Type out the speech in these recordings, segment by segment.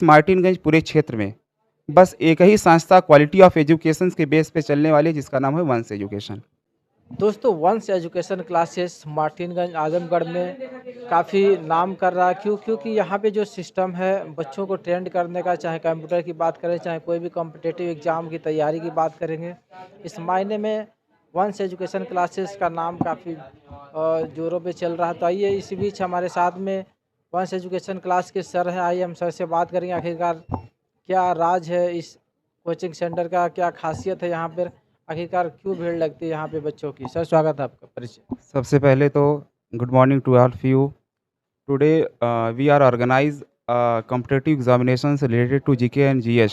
मार्टिनगंज पूरे क्षेत्र में बस एक ही संस्था क्वालिटी ऑफ एजुकेशन के बेस पे चलने वाली है, जिसका नाम है वंश एजुकेशन। दोस्तों वंश एजुकेशन क्लासेस मार्टिनगंज आजमगढ़ में काफ़ी नाम कर रहा है। क्योंकि यहाँ पे जो सिस्टम है बच्चों को ट्रेंड करने का, चाहे कंप्यूटर की बात करें चाहे कोई भी कॉम्पिटिटिव एग्ज़ाम की तैयारी की बात करेंगे, इस मायने में वंश एजुकेशन क्लासेस का नाम काफ़ी ज़ोरों पे चल रहा है। तो आइए इसी बीच हमारे साथ में वंश एजुकेशन क्लास के सर हैं, आइए हम सर से बात करेंगे आखिरकार क्या राज है इस कोचिंग सेंटर का, क्या खासियत है यहाँ पर, आखिरकार क्यों भीड़ लगती है यहाँ पे बच्चों की। सर स्वागत है आपका, परिचय। सबसे पहले तो good morning to all of you. Today we are organise competitive examinations related to GK and GS.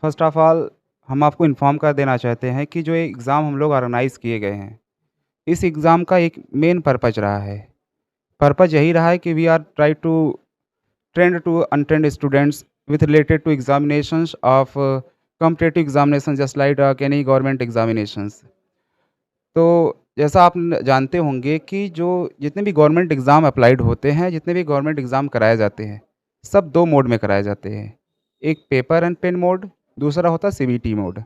First of all हम आपको इन्फॉर्म कर देना चाहते हैं कि जो ये एग्ज़ाम हम लोग ऑर्गेनाइज़ किए गए हैं, इस एग्ज़ाम का एक मेन पर्पज़ रहा है। पर्पज़ यही रहा है कि we are try to trained to untrained students with related to examinations of competitive examinations just like any government examinations। तो जैसा आप जानते होंगे कि जो जितने भी गवर्नमेंट एग्ज़ाम अप्लाइड होते हैं, जितने भी गवर्नमेंट एग्ज़ाम कराए जाते हैं, सब 2 मोड में कराए जाते हैं। एक पेपर एंड पेन मोड, दूसरा होता है सीबीटी मोड।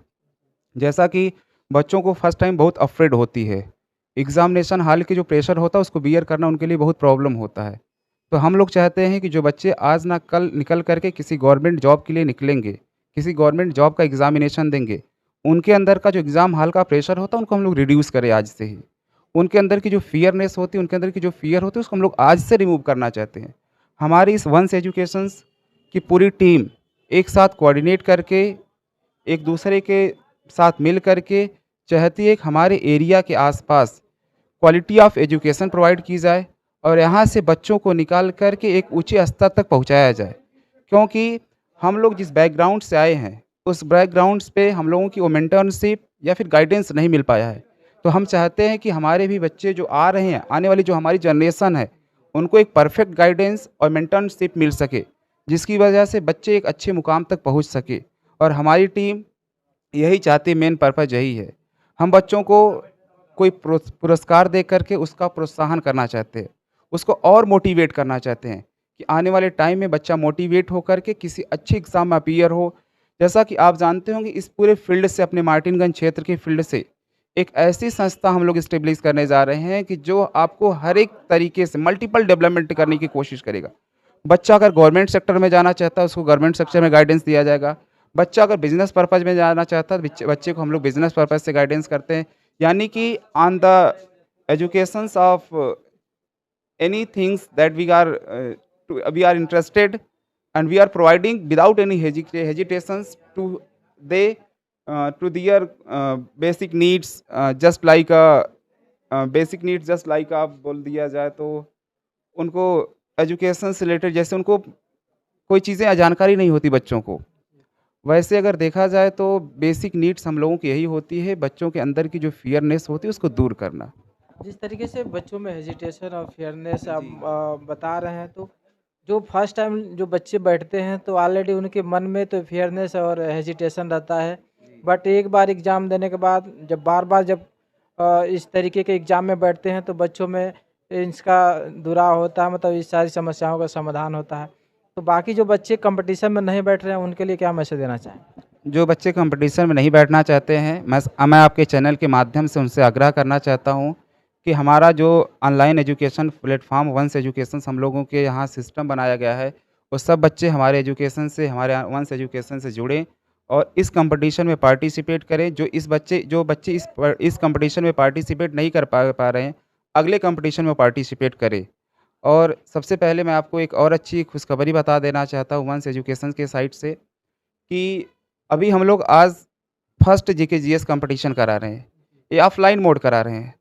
जैसा कि बच्चों को फर्स्ट टाइम बहुत अफ़्रेड होती है। एग्ज़ामिनेशन हॉल के जो प्रेशर होता है उसको बियर करना उनके लिए बहुत प्रॉब्लम होता है। तो हम लोग चाहते हैं कि जो बच्चे आज ना कल निकल कर के किसी गवर्नमेंट जॉब के लिए निकलेंगे, किसी गवर्नमेंट जॉब का एग्ज़ामिनेशन देंगे, उनके अंदर का जो एग्ज़ाम हॉल का प्रेशर होता है उनको हम लोग रिड्यूस करें आज से ही। उनके अंदर की जो फ़ियरनेस होती है, उनके अंदर की जो फ़ियर होती है उसको हम लोग आज से रिमूव करना चाहते हैं। हमारी इस वंश एजुकेशंस की पूरी टीम एक साथ कोऑर्डिनेट करके, एक दूसरे के साथ मिल कर के चाहती है कि हमारे एरिया के आस-पास क्वालिटी ऑफ एजुकेशन प्रोवाइड की जाए और यहाँ से बच्चों को निकाल कर के एक ऊँचे स्तर तक पहुँचाया जाए। क्योंकि हम लोग जिस बैकग्राउंड से आए हैं, उस बैकग्राउंड्स पे हम लोगों की वो मेंटरशिप या फिर गाइडेंस नहीं मिल पाया है। तो हम चाहते हैं कि हमारे भी बच्चे जो आ रहे हैं, आने वाली जो हमारी जनरेशन है, उनको एक परफेक्ट गाइडेंस और मेंटरशिप मिल सके, जिसकी वजह से बच्चे एक अच्छे मुकाम तक पहुँच सके। और हमारी टीम यही चाहती है, मेन पर्पज़ यही है। हम बच्चों को कोई पुरस्कार दे कर के उसका प्रोत्साहन करना चाहते हैं, उसको और मोटिवेट करना चाहते हैं कि आने वाले टाइम में बच्चा मोटिवेट होकर के किसी अच्छे एग्ज़ाम में अपीयर हो। जैसा कि आप जानते होंगे इस पूरे फ़ील्ड से, अपने मार्टिनगंज क्षेत्र के फ़ील्ड से एक ऐसी संस्था हम लोग एस्टेब्लिश करने जा रहे हैं कि जो आपको हर एक तरीके से मल्टीपल डेवलपमेंट करने की कोशिश करेगा। बच्चा अगर गवर्नमेंट सेक्टर में जाना चाहता है, उसको गवर्नमेंट सेक्टर में गाइडेंस दिया जाएगा। बच्चा अगर बिज़नेस पर्पज़ में जाना चाहता है, तो बच्चे को हम लोग बिज़नेस पर्पज़ से गाइडेंस करते हैं। यानी कि on the educations of any things that we are interested, and we are providing without any hesitations to they to their basic needs, just like basic needs just like आप बोल दिया जाए तो उनको एजुकेशन से रिलेटेड, जैसे उनको कोई चीज़ें जानकारी नहीं होती बच्चों को, वैसे अगर देखा जाए तो बेसिक नीड्स हम लोगों की यही होती है, बच्चों के अंदर की जो फियरनेस होती है उसको दूर करना। जिस तरीके से बच्चों में हेजिटेशन और फेयरनेस आप जी। बता रहे हैं, तो जो फर्स्ट टाइम जो बच्चे बैठते हैं तो ऑलरेडी उनके मन में तो फेयरनेस और हेजिटेशन रहता है। बट एक बार एग्ज़ाम देने के बाद जब बार-बार जब इस तरीके के एग्ज़ाम में बैठते हैं तो बच्चों में इसका दुराव होता है, मतलब इस सारी समस्याओं का समाधान होता है। तो बाकी जो बच्चे कॉम्पिटिशन में नहीं बैठ रहे हैं उनके लिए क्या मैसेज देना चाहेंगे? जो बच्चे कंपटीशन में नहीं बैठना चाहते हैं, मैं आपके चैनल के माध्यम से उनसे आग्रह करना चाहता हूँ कि हमारा जो ऑनलाइन एजुकेशन प्लेटफ़ॉर्म वंश एजुकेशन हम लोगों के यहाँ सिस्टम बनाया गया है, वो सब बच्चे हमारे एजुकेशन से, हमारे वंश एजुकेशन से जुड़ें और इस कॉम्पिटिशन में पार्टिसिपेट करें। जो बच्चे इस कॉम्पिटिशन में पार्टिसिपेट नहीं कर पा रहे हैं, अगले कॉम्पिटिशन में पार्टिसिपेट करें। और सबसे पहले मैं आपको एक और अच्छी खुशखबरी बता देना चाहता हूँ वंश एजुकेशन के साइड से, कि अभी हम लोग आज फर्स्ट जीके जीएस कंपटीशन करा रहे हैं। ये ऑफ़लाइन मोड करा रहे हैं।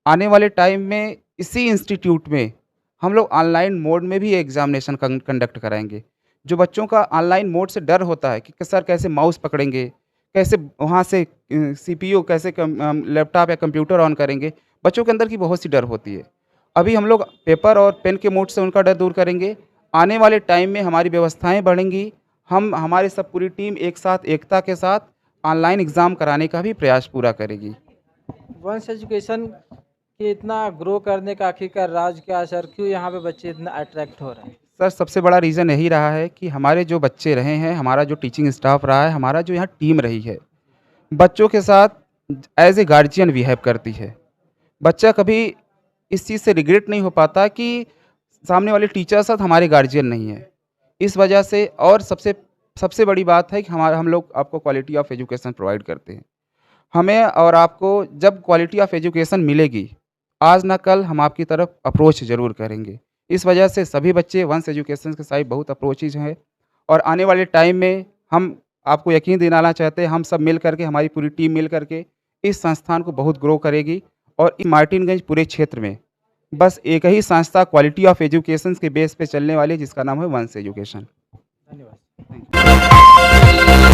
आने वाले टाइम में इसी इंस्टीट्यूट में हम लोग ऑनलाइन मोड में भी एग्ज़ामिनेशन कंडक्ट कराएँगे। जो बच्चों का ऑनलाइन मोड से डर होता है कि सर कैसे माउस पकड़ेंगे, कैसे वहाँ से सीपीयू कैसे लैपटॉप या कंप्यूटर ऑन करेंगे, बच्चों के अंदर की बहुत सी डर होती है। अभी हम लोग पेपर और पेन के मोड से उनका डर दूर करेंगे। आने वाले टाइम में हमारी व्यवस्थाएँ बढ़ेंगी। हम हमारी सब पूरी टीम एक साथ एकता के साथ ऑनलाइन एग्ज़ाम कराने का भी प्रयास पूरा करेगी। वंश एजुकेशन के इतना ग्रो करने का आखिरकार राज क्या है सर? क्यों यहाँ पे बच्चे इतना अट्रैक्ट हो रहे हैं? सर सबसे बड़ा रीज़न यही रहा है कि हमारे जो बच्चे रहे हैं, हमारा जो टीचिंग स्टाफ रहा है, हमारा जो यहाँ टीम रही है, बच्चों के साथ एज़ ए गार्जियन बिहेव करती है। बच्चा कभी इस चीज़ से रिग्रेट नहीं हो पाता कि सामने वाले टीचर साथ हमारे गार्जियन नहीं है। इस वजह से और सबसे सबसे बड़ी बात है कि हम लोग आपको क्वालिटी ऑफ एजुकेशन प्रोवाइड करते हैं। हमें और आपको जब क्वालिटी ऑफ एजुकेशन मिलेगी, आज ना कल हम आपकी तरफ अप्रोच ज़रूर करेंगे। इस वजह से सभी बच्चे वंश एजुकेशन के साइड बहुत अप्रोचेज़ हैं और आने वाले टाइम में हम आपको यकीन दिलाना चाहते हैं, हम सब मिल कर के, हमारी पूरी टीम मिल कर के इस संस्थान को बहुत ग्रो करेगी और इस मार्टिनगंज पूरे क्षेत्र में बस एक ही संस्था क्वालिटी ऑफ एजुकेशन के बेस पे चलने वाली है, जिसका नाम है वंश एजुकेशन। धन्यवाद। Thank you.